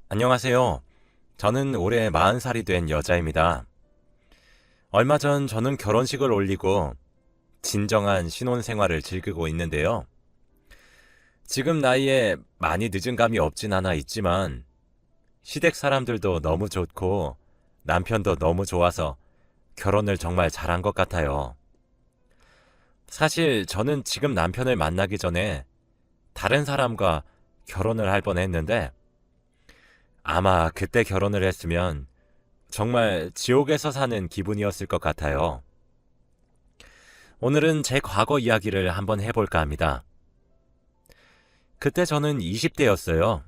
안녕하세요. 저는 올해 40살이 된 여자입니다. 얼마 전 저는 결혼식을 올리고 진정한 신혼생활을 즐기고 있는데요. 지금 나이에 많이 늦은 감이 없진 않아 있지만 시댁 사람들도 너무 좋고 남편도 너무 좋아서 결혼을 정말 잘한 것 같아요. 사실 저는 지금 남편을 만나기 전에 다른 사람과 결혼을 할 뻔했는데 아마 그때 결혼을 했으면 정말 지옥에서 사는 기분이었을 것 같아요. 오늘은 제 과거 이야기를 한번 해볼까 합니다. 그때 저는 20대였어요.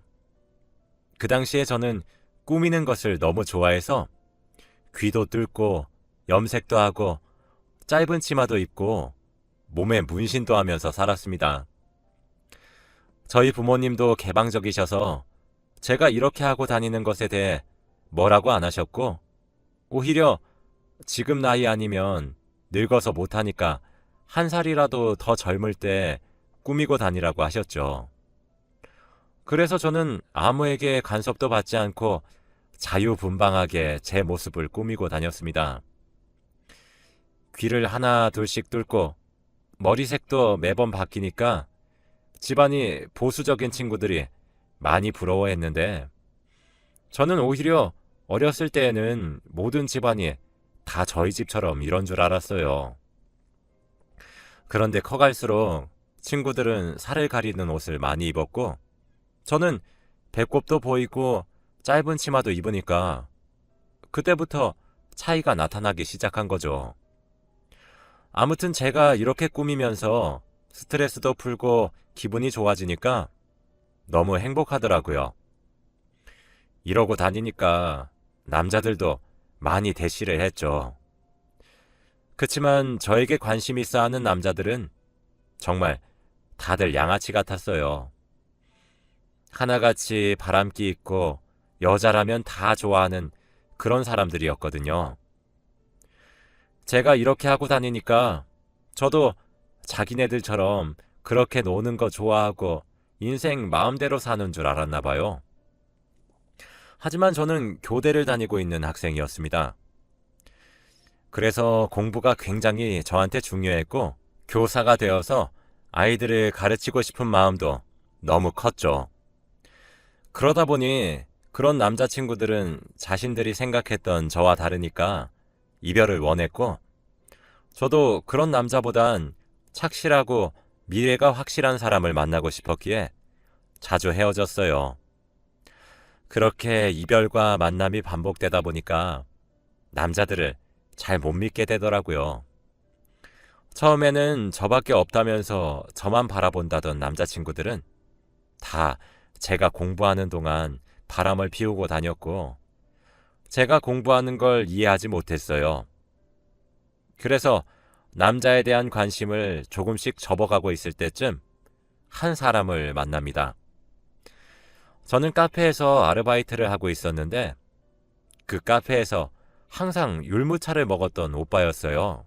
그 당시에 저는 꾸미는 것을 너무 좋아해서 귀도 뚫고 염색도 하고 짧은 치마도 입고 몸에 문신도 하면서 살았습니다. 저희 부모님도 개방적이셔서 제가 이렇게 하고 다니는 것에 대해 뭐라고 안 하셨고 오히려 지금 나이 아니면 늙어서 못하니까 한 살이라도 더 젊을 때 꾸미고 다니라고 하셨죠. 그래서 저는 아무에게 간섭도 받지 않고 자유분방하게 제 모습을 꾸미고 다녔습니다. 귀를 하나 둘씩 뚫고 머리색도 매번 바뀌니까 집안이 보수적인 친구들이 많이 부러워했는데 저는 오히려 어렸을 때에는 모든 집안이 다 저희 집처럼 이런 줄 알았어요. 그런데 커갈수록 친구들은 살을 가리는 옷을 많이 입었고 저는 배꼽도 보이고 짧은 치마도 입으니까 그때부터 차이가 나타나기 시작한 거죠. 아무튼 제가 이렇게 꾸미면서 스트레스도 풀고 기분이 좋아지니까 너무 행복하더라고요. 이러고 다니니까 남자들도 많이 대시를 했죠. 그치만 저에게 관심 있어 하는 남자들은 정말 다들 양아치 같았어요. 하나같이 바람기 있고 여자라면 다 좋아하는 그런 사람들이었거든요. 제가 이렇게 하고 다니니까 저도 자기네들처럼 그렇게 노는 거 좋아하고 인생 마음대로 사는 줄 알았나 봐요. 하지만 저는 교대를 다니고 있는 학생이었습니다. 그래서 공부가 굉장히 저한테 중요했고 교사가 되어서 아이들을 가르치고 싶은 마음도 너무 컸죠. 그러다 보니 그런 남자친구들은 자신들이 생각했던 저와 다르니까 이별을 원했고 저도 그런 남자보단 착실하고 미래가 확실한 사람을 만나고 싶었기에 자주 헤어졌어요. 그렇게 이별과 만남이 반복되다 보니까 남자들을 잘 못 믿게 되더라고요. 처음에는 저밖에 없다면서 저만 바라본다던 남자친구들은 다 제가 공부하는 동안 바람을 피우고 다녔고 제가 공부하는 걸 이해하지 못했어요. 그래서 남자에 대한 관심을 조금씩 접어가고 있을 때쯤 한 사람을 만납니다. 저는 카페에서 아르바이트를 하고 있었는데 그 카페에서 항상 율무차를 먹었던 오빠였어요.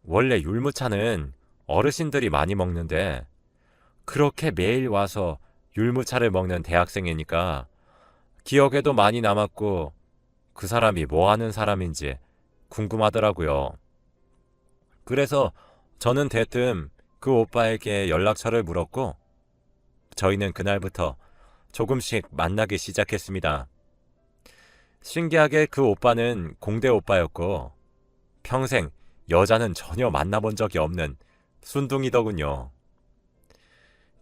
원래 율무차는 어르신들이 많이 먹는데 그렇게 매일 와서 율무차를 먹는 대학생이니까 기억에도 많이 남았고 그 사람이 뭐 하는 사람인지 궁금하더라고요. 그래서 저는 대뜸 그 오빠에게 연락처를 물었고 저희는 그날부터 조금씩 만나기 시작했습니다. 신기하게 그 오빠는 공대 오빠였고 평생 여자는 전혀 만나본 적이 없는 순둥이더군요.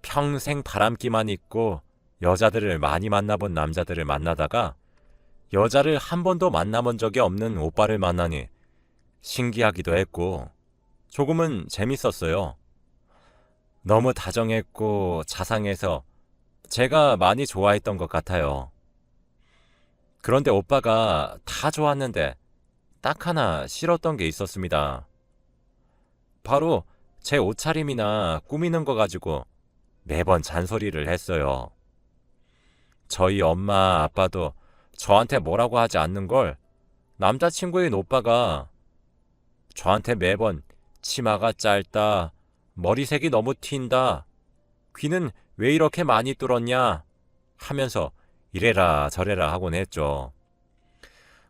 평생 바람기만 있고 여자들을 많이 만나본 남자들을 만나다가 여자를 한 번도 만나본 적이 없는 오빠를 만나니 신기하기도 했고 조금은 재밌었어요. 너무 다정했고 자상해서 제가 많이 좋아했던 것 같아요. 그런데 오빠가 다 좋았는데 딱 하나 싫었던 게 있었습니다. 바로 제 옷차림이나 꾸미는 거 가지고 매번 잔소리를 했어요. 저희 엄마, 아빠도 저한테 뭐라고 하지 않는 걸 남자친구인 오빠가 저한테 매번 치마가 짧다, 머리색이 너무 튄다, 귀는 왜 이렇게 많이 뚫었냐 하면서 이래라 저래라 하곤 했죠.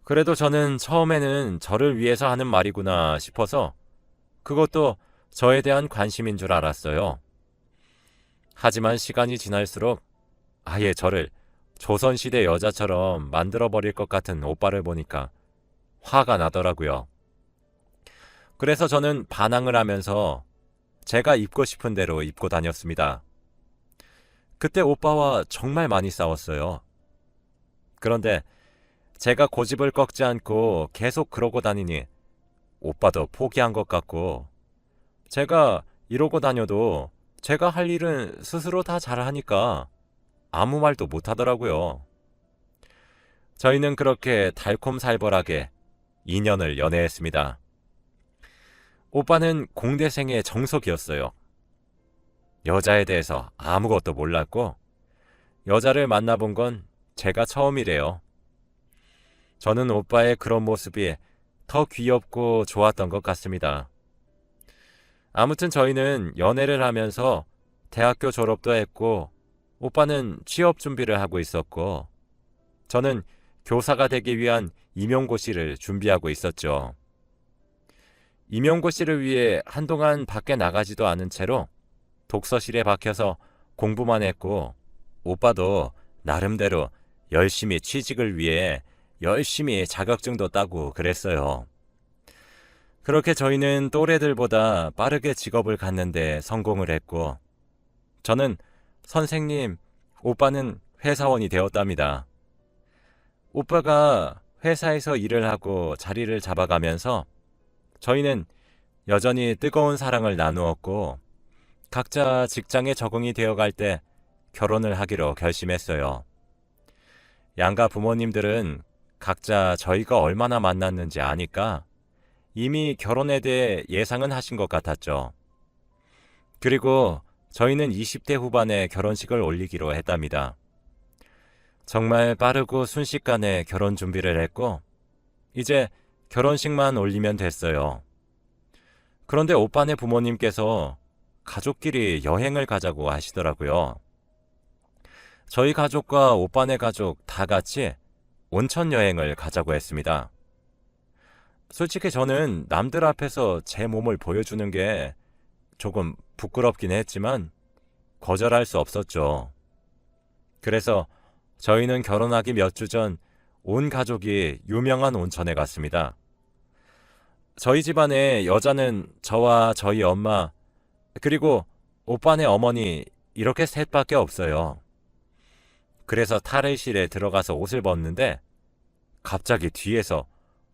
그래도 저는 처음에는 저를 위해서 하는 말이구나 싶어서 그것도 저에 대한 관심인 줄 알았어요. 하지만 시간이 지날수록 아예 저를 조선시대 여자처럼 만들어버릴 것 같은 오빠를 보니까 화가 나더라고요. 그래서 저는 반항을 하면서 제가 입고 싶은 대로 입고 다녔습니다. 그때 오빠와 정말 많이 싸웠어요. 그런데 제가 고집을 꺾지 않고 계속 그러고 다니니 오빠도 포기한 것 같고, 제가 이러고 다녀도 제가 할 일은 스스로 다 잘하니까 아무 말도 못 하더라고요. 저희는 그렇게 달콤살벌하게 2년을 연애했습니다. 오빠는 공대생의 정석이었어요. 여자에 대해서 아무것도 몰랐고 여자를 만나본 건 제가 처음이래요. 저는 오빠의 그런 모습이 더 귀엽고 좋았던 것 같습니다. 아무튼 저희는 연애를 하면서 대학교 졸업도 했고 오빠는 취업 준비를 하고 있었고 저는 교사가 되기 위한 임용고시를 준비하고 있었죠. 임용고시를 위해 한동안 밖에 나가지도 않은 채로 독서실에 박혀서 공부만 했고 오빠도 나름대로 열심히 취직을 위해 열심히 자격증도 따고 그랬어요. 그렇게 저희는 또래들보다 빠르게 직업을 갖는데 성공을 했고 저는 선생님, 오빠는 회사원이 되었답니다. 오빠가 회사에서 일을 하고 자리를 잡아가면서 저희는 여전히 뜨거운 사랑을 나누었고 각자 직장에 적응이 되어갈 때 결혼을 하기로 결심했어요. 양가 부모님들은 각자 저희가 얼마나 만났는지 아니까 이미 결혼에 대해 예상은 하신 것 같았죠. 그리고 저희는 20대 후반에 결혼식을 올리기로 했답니다. 정말 빠르고 순식간에 결혼 준비를 했고 이제 결혼식만 올리면 됐어요. 그런데 오빠네 부모님께서 가족끼리 여행을 가자고 하시더라고요. 저희 가족과 오빠네 가족 다 같이 온천 여행을 가자고 했습니다. 솔직히 저는 남들 앞에서 제 몸을 보여주는 게 조금 부끄럽긴 했지만 거절할 수 없었죠. 그래서 저희는 결혼하기 몇 주 전 온 가족이 유명한 온천에 갔습니다. 저희 집안에 여자는 저와 저희 엄마 그리고 오빠네 어머니 이렇게 셋밖에 없어요. 그래서 탈의실에 들어가서 옷을 벗는데 갑자기 뒤에서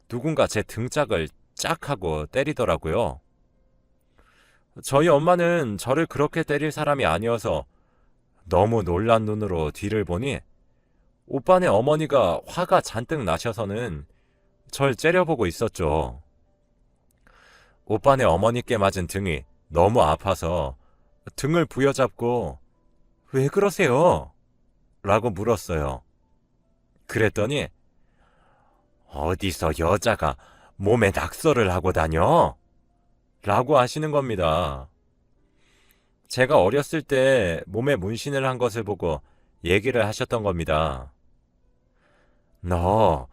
누군가 제 등짝을 짝 하고 때리더라고요. 저희 엄마는 저를 그렇게 때릴 사람이 아니어서 너무 놀란 눈으로 뒤를 보니 오빠네 어머니가 화가 잔뜩 나셔서는 절 째려보고 있었죠. 오빠네 어머니께 맞은 등이 너무 아파서 등을 부여잡고 왜 그러세요? 라고 물었어요. 그랬더니 어디서 여자가 몸에 낙서를 하고 다녀? 라고 하시는 겁니다. 제가 어렸을 때 몸에 문신을 한 것을 보고 얘기를 하셨던 겁니다. 너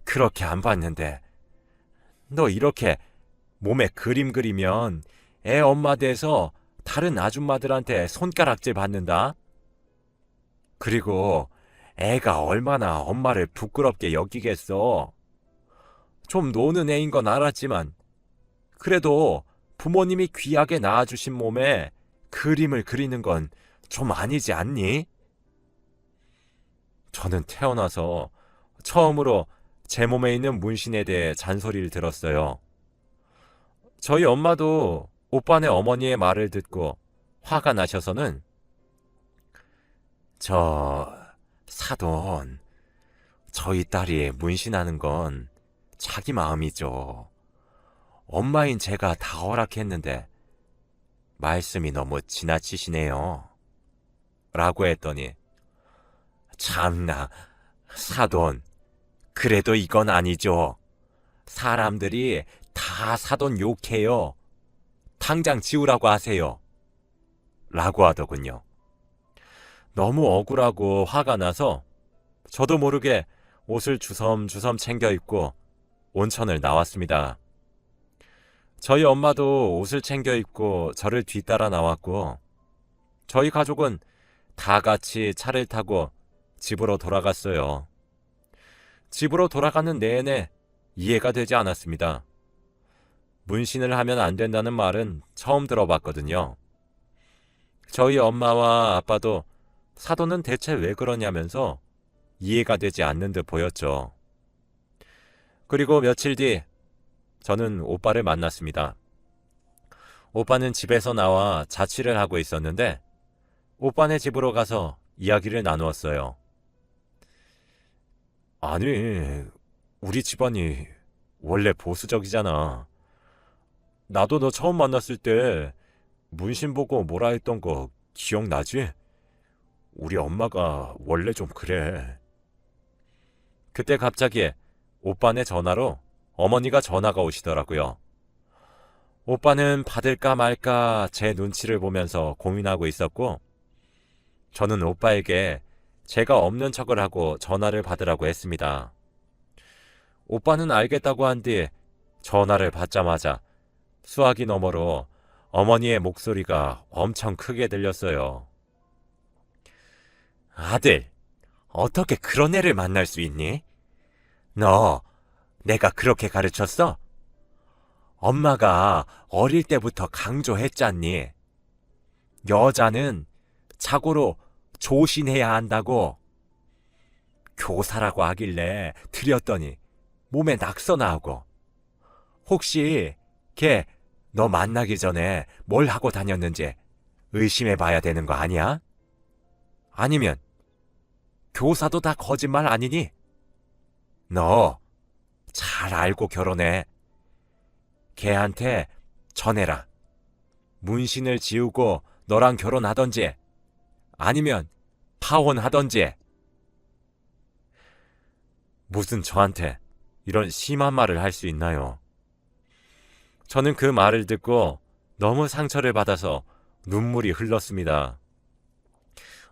그렇게 안 봤는데 너 이렇게 몸에 그림 그리면 애 엄마 돼서 다른 아줌마들한테 손가락질 받는다? 그리고 애가 얼마나 엄마를 부끄럽게 여기겠어. 좀 노는 애인 건 알았지만 그래도 부모님이 귀하게 낳아주신 몸에 그림을 그리는 건 좀 아니지 않니? 저는 태어나서 처음으로 제 몸에 있는 문신에 대해 잔소리를 들었어요. 저희 엄마도 오빠네 어머니의 말을 듣고 화가 나셔서는 저 사돈, 저희 딸이 문신하는 건 자기 마음이죠. 엄마인 제가 다 허락했는데 말씀이 너무 지나치시네요. 라고 했더니 참나 사돈, 그래도 이건 아니죠. 사람들이 다 사돈 욕해요. 당장 지우라고 하세요. 라고 하더군요. 너무 억울하고 화가 나서 저도 모르게 옷을 주섬주섬 챙겨 입고 온천을 나왔습니다. 저희 엄마도 옷을 챙겨 입고 저를 뒤따라 나왔고, 저희 가족은 다 같이 차를 타고 집으로 돌아갔어요. 집으로 돌아가는 내내 이해가 되지 않았습니다. 문신을 하면 안 된다는 말은 처음 들어봤거든요. 저희 엄마와 아빠도 사돈은 대체 왜 그러냐면서 이해가 되지 않는 듯 보였죠. 그리고 며칠 뒤 저는 오빠를 만났습니다. 오빠는 집에서 나와 자취를 하고 있었는데 오빠네 집으로 가서 이야기를 나누었어요. 아니, 우리 집안이 원래 보수적이잖아. 나도 너 처음 만났을 때 문신 보고 뭐라 했던 거 기억나지? 우리 엄마가 원래 좀 그래. 그때 갑자기 오빠네 전화로 어머니가 전화가 오시더라고요. 오빠는 받을까 말까 제 눈치를 보면서 고민하고 있었고, 저는 오빠에게 제가 없는 척을 하고 전화를 받으라고 했습니다. 오빠는 알겠다고 한 뒤 전화를 받자마자 수화기 너머로 어머니의 목소리가 엄청 크게 들렸어요. 아들, 어떻게 그런 애를 만날 수 있니? 너 내가 그렇게 가르쳤어? 엄마가 어릴 때부터 강조했잖니. 여자는 자고로 조신해야 한다고. 교사라고 하길래 드렸더니 몸에 낙서 나오고. 혹시 걔 너 만나기 전에 뭘 하고 다녔는지 의심해 봐야 되는 거 아니야? 아니면 교사도 다 거짓말 아니니? 너 잘 알고 결혼해. 걔한테 전해라. 문신을 지우고 너랑 결혼하던지 아니면 파혼하던지. 무슨 저한테 이런 심한 말을 할 수 있나요? 저는 그 말을 듣고 너무 상처를 받아서 눈물이 흘렀습니다.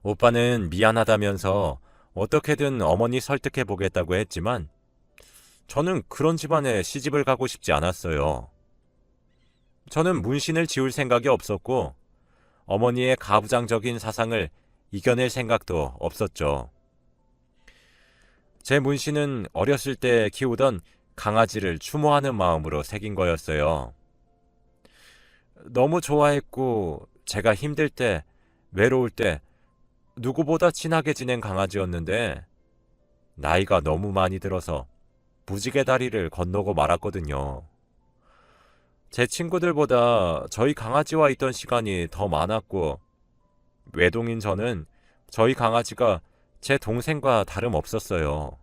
오빠는 미안하다면서 어떻게든 어머니 설득해 보겠다고 했지만 저는 그런 집안에 시집을 가고 싶지 않았어요. 저는 문신을 지울 생각이 없었고 어머니의 가부장적인 사상을 이겨낼 생각도 없었죠. 제 문신은 어렸을 때 키우던 강아지를 추모하는 마음으로 새긴 거였어요. 너무 좋아했고 제가 힘들 때, 외로울 때 누구보다 친하게 지낸 강아지였는데 나이가 너무 많이 들어서 무지개 다리를 건너고 말았거든요. 제 친구들보다 저희 강아지와 있던 시간이 더 많았고 외동인 저는 저희 강아지가 제 동생과 다름없었어요.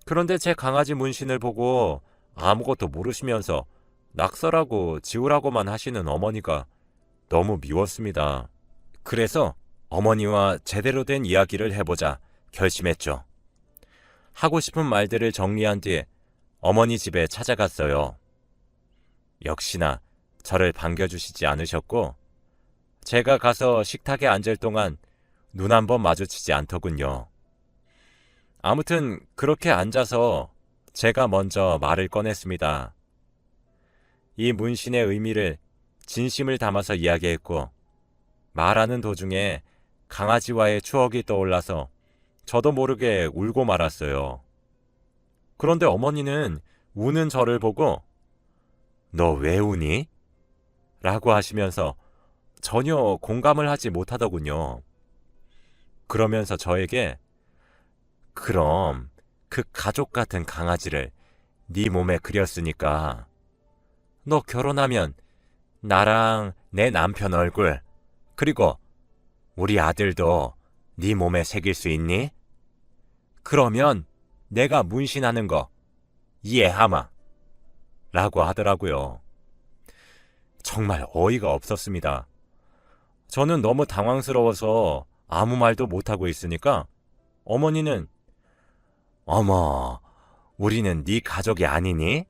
그런데 제 강아지 문신을 보고 아무것도 모르시면서 낙서라고 지우라고만 하시는 어머니가 너무 미웠습니다. 그래서 어머니와 제대로 된 이야기를 해보자 결심했죠. 하고 싶은 말들을 정리한 뒤 어머니 집에 찾아갔어요. 역시나 저를 반겨주시지 않으셨고 제가 가서 식탁에 앉을 동안 눈 한 번 마주치지 않더군요. 아무튼 그렇게 앉아서 제가 먼저 말을 꺼냈습니다. 이 문신의 의미를 진심을 담아서 이야기했고 말하는 도중에 강아지와의 추억이 떠올라서 저도 모르게 울고 말았어요. 그런데 어머니는 우는 저를 보고 너 왜 우니? 라고 하시면서 전혀 공감을 하지 못하더군요. 그러면서 저에게 그럼 그 가족 같은 강아지를 네 몸에 그렸으니까 너 결혼하면 나랑 내 남편 얼굴 그리고 우리 아들도 네 몸에 새길 수 있니? 그러면 내가 문신하는 거 이해하마 라고 하더라고요. 정말 어이가 없었습니다. 저는 너무 당황스러워서 아무 말도 못하고 있으니까 어머니는 어머, 우리는 네 가족이 아니니?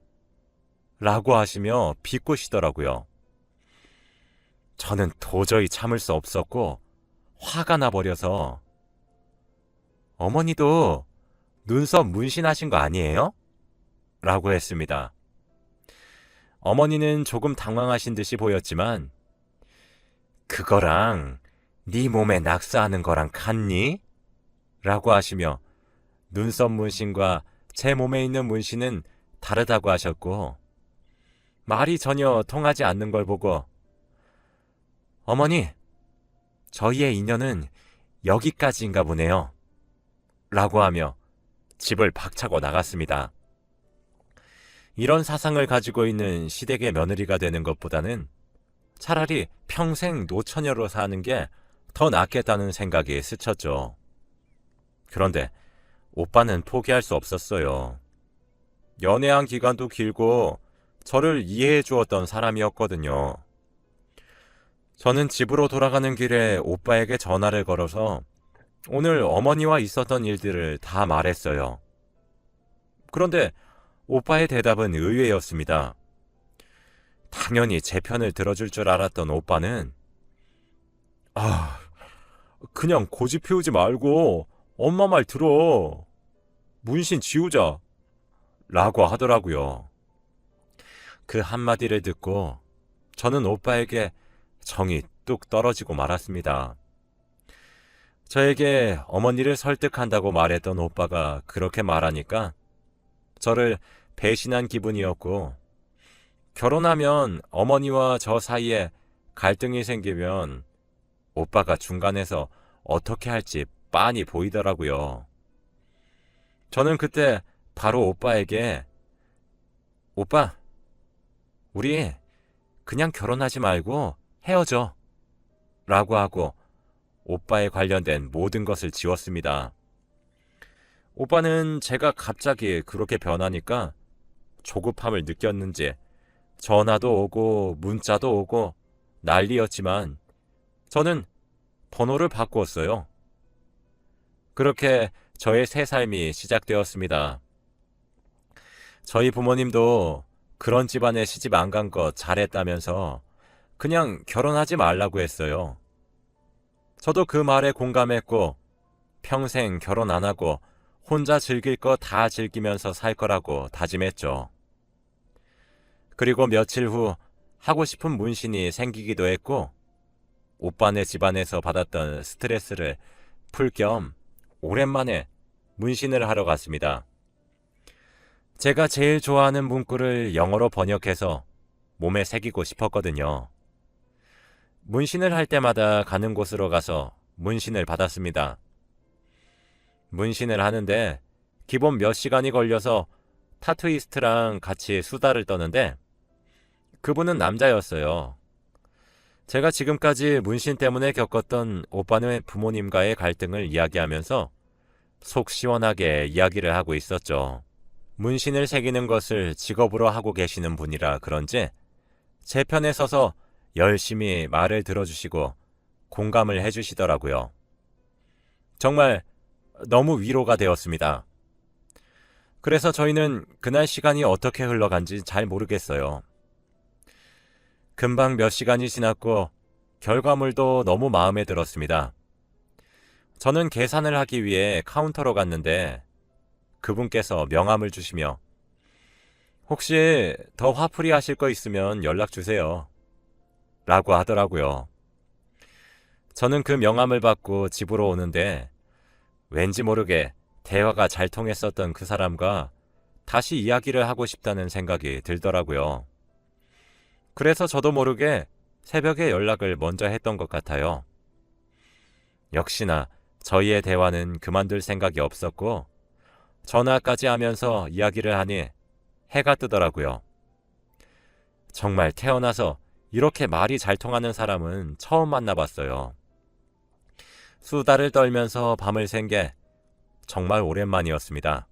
라고 하시며 비꼬시더라고요. 저는 도저히 참을 수 없었고 화가 나버려서 어머니도 눈썹 문신하신 거 아니에요? 라고 했습니다. 어머니는 조금 당황하신 듯이 보였지만 그거랑 네 몸에 낙서하는 거랑 같니? 라고 하시며 눈썹 문신과 제 몸에 있는 문신은 다르다고 하셨고 말이 전혀 통하지 않는 걸 보고 어머니, 저희의 인연은 여기까지인가 보네요. 라고 하며 집을 박차고 나갔습니다. 이런 사상을 가지고 있는 시댁의 며느리가 되는 것보다는 차라리 평생 노처녀로 사는 게 더 낫겠다는 생각이 스쳤죠. 그런데 오빠는 포기할 수 없었어요. 연애한 기간도 길고 저를 이해해 주었던 사람이었거든요. 저는 집으로 돌아가는 길에 오빠에게 전화를 걸어서 오늘 어머니와 있었던 일들을 다 말했어요. 그런데 오빠의 대답은 의외였습니다. 당연히 제 편을 들어줄 줄 알았던 오빠는 그냥 고집 피우지 말고 엄마 말 들어. 문신 지우자. 라고 하더라고요. 그 한마디를 듣고 저는 오빠에게 정이 뚝 떨어지고 말았습니다. 저에게 어머니를 설득한다고 말했던 오빠가 그렇게 말하니까 저를 배신한 기분이었고 결혼하면 어머니와 저 사이에 갈등이 생기면 오빠가 중간에서 어떻게 할지 빤히 보이더라고요. 저는 그때 바로 오빠에게 오빠, 우리 그냥 결혼하지 말고 헤어져 라고 하고 오빠에 관련된 모든 것을 지웠습니다. 오빠는 제가 갑자기 그렇게 변하니까 조급함을 느꼈는지 전화도 오고 문자도 오고 난리였지만 저는 번호를 바꾸었어요. 그렇게 저의 새 삶이 시작되었습니다. 저희 부모님도 그런 집안에 시집 안 간 거 잘했다면서 그냥 결혼하지 말라고 했어요. 저도 그 말에 공감했고 평생 결혼 안 하고 혼자 즐길 거 다 즐기면서 살 거라고 다짐했죠. 그리고 며칠 후 하고 싶은 문신이 생기기도 했고 오빠네 집안에서 받았던 스트레스를 풀 겸 오랜만에 문신을 하러 갔습니다. 제가 제일 좋아하는 문구를 영어로 번역해서 몸에 새기고 싶었거든요. 문신을 할 때마다 가는 곳으로 가서 문신을 받았습니다. 문신을 하는데 기본 몇 시간이 걸려서 타투이스트랑 같이 수다를 떠는데 그분은 남자였어요. 제가 지금까지 문신 때문에 겪었던 오빠네 부모님과의 갈등을 이야기하면서 속 시원하게 이야기를 하고 있었죠. 문신을 새기는 것을 직업으로 하고 계시는 분이라 그런지 제 편에 서서 열심히 말을 들어주시고 공감을 해주시더라고요. 정말 너무 위로가 되었습니다. 그래서 저희는 그날 시간이 어떻게 흘러간지 잘 모르겠어요. 금방 몇 시간이 지났고 결과물도 너무 마음에 들었습니다. 저는 계산을 하기 위해 카운터로 갔는데 그분께서 명함을 주시며 혹시 더 화풀이 하실 거 있으면 연락 주세요. 라고 하더라고요. 저는 그 명함을 받고 집으로 오는데 왠지 모르게 대화가 잘 통했었던 그 사람과 다시 이야기를 하고 싶다는 생각이 들더라고요. 그래서 저도 모르게 새벽에 연락을 먼저 했던 것 같아요. 역시나 저희의 대화는 그만둘 생각이 없었고 전화까지 하면서 이야기를 하니 해가 뜨더라고요. 정말 태어나서 이렇게 말이 잘 통하는 사람은 처음 만나봤어요. 수다를 떨면서 밤을 샌 게 정말 오랜만이었습니다.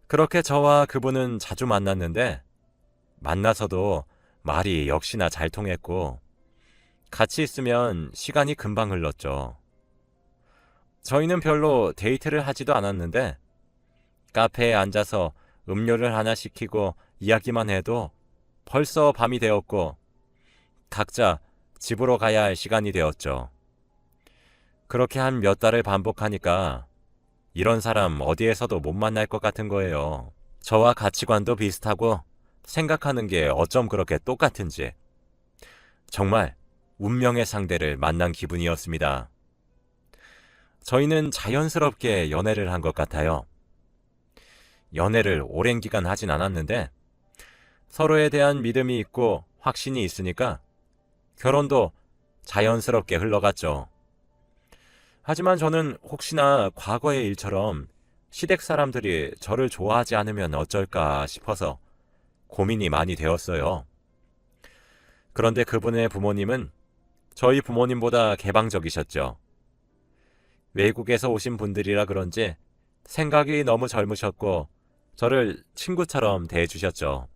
그렇게 저와 그분은 자주 만났는데 만나서도 말이 역시나 잘 통했고 같이 있으면 시간이 금방 흘렀죠. 저희는 별로 데이트를 하지도 않았는데 카페에 앉아서 음료를 하나 시키고 이야기만 해도 벌써 밤이 되었고 각자 집으로 가야 할 시간이 되었죠. 그렇게 한 몇 달을 반복하니까 이런 사람 어디에서도 못 만날 것 같은 거예요. 저와 가치관도 비슷하고 생각하는 게 어쩜 그렇게 똑같은지. 정말 운명의 상대를 만난 기분이었습니다. 저희는 자연스럽게 연애를 한 것 같아요. 연애를 오랜 기간 하진 않았는데 서로에 대한 믿음이 있고 확신이 있으니까 결혼도 자연스럽게 흘러갔죠. 하지만 저는 혹시나 과거의 일처럼 시댁 사람들이 저를 좋아하지 않으면 어쩔까 싶어서 고민이 많이 되었어요. 그런데 그분의 부모님은 저희 부모님보다 개방적이셨죠. 외국에서 오신 분들이라 그런지 생각이 너무 젊으셨고 저를 친구처럼 대해주셨죠.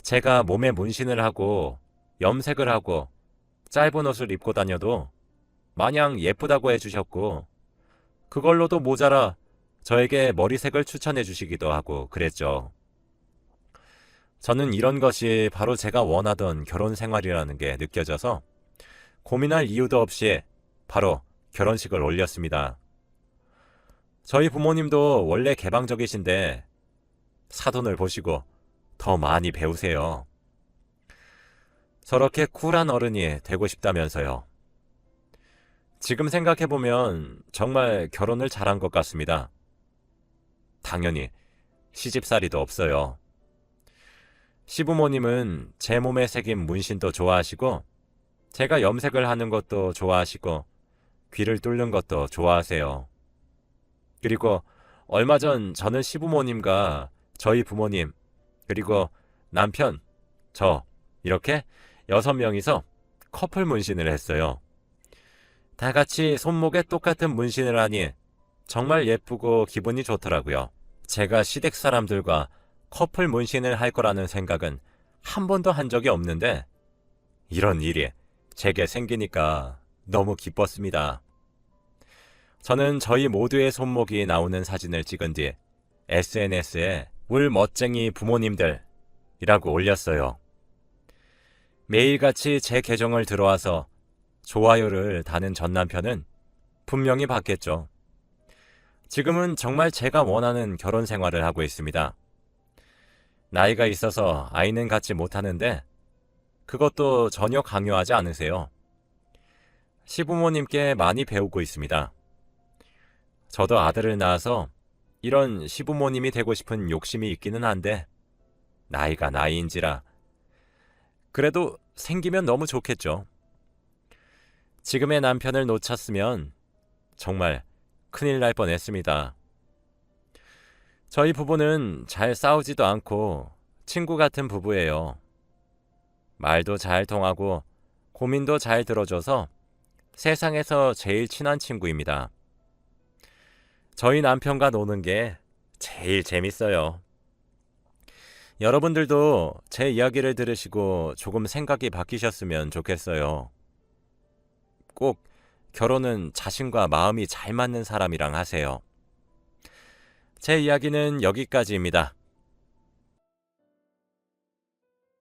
제가 몸에 문신을 하고 염색을 하고 짧은 옷을 입고 다녀도 마냥 예쁘다고 해주셨고 그걸로도 모자라 저에게 머리색을 추천해 주시기도 하고 그랬죠. 저는 이런 것이 바로 제가 원하던 결혼 생활이라는 게 느껴져서 고민할 이유도 없이 바로 결혼식을 올렸습니다. 저희 부모님도 원래 개방적이신데 사돈을 보시고 더 많이 배우세요. 저렇게 쿨한 어른이 되고 싶다면서요. 지금 생각해보면 정말 결혼을 잘한 것 같습니다. 당연히 시집살이도 없어요. 시부모님은 제 몸에 새긴 문신도 좋아하시고 제가 염색을 하는 것도 좋아하시고 귀를 뚫는 것도 좋아하세요. 그리고 얼마 전 저는 시부모님과 저희 부모님 그리고 남편, 저 이렇게 6명이서 커플 문신을 했어요. 다 같이 손목에 똑같은 문신을 하니 정말 예쁘고 기분이 좋더라고요. 제가 시댁 사람들과 커플 문신을 할 거라는 생각은 한 번도 한 적이 없는데 이런 일이 제게 생기니까 너무 기뻤습니다. 저는 저희 모두의 손목이 나오는 사진을 찍은 뒤 SNS에 울 멋쟁이 부모님들이라고 올렸어요. 매일같이 제 계정을 들어와서 좋아요를 다는 전 남편은 분명히 봤겠죠. 지금은 정말 제가 원하는 결혼 생활을 하고 있습니다. 나이가 있어서 아이는 갖지 못하는데 그것도 전혀 강요하지 않으세요. 시부모님께 많이 배우고 있습니다. 저도 아들을 낳아서 이런 시부모님이 되고 싶은 욕심이 있기는 한데 나이가 나이인지라 그래도 생기면 너무 좋겠죠. 지금의 남편을 놓쳤으면 정말 큰일 날 뻔했습니다. 저희 부부는 잘 싸우지도 않고 친구 같은 부부예요. 말도 잘 통하고 고민도 잘 들어줘서 세상에서 제일 친한 친구입니다. 저희 남편과 노는 게 제일 재밌어요. 여러분들도 제 이야기를 들으시고 조금 생각이 바뀌셨으면 좋겠어요. 꼭 결혼은 자신과 마음이 잘 맞는 사람이랑 하세요. 제 이야기는 여기까지입니다.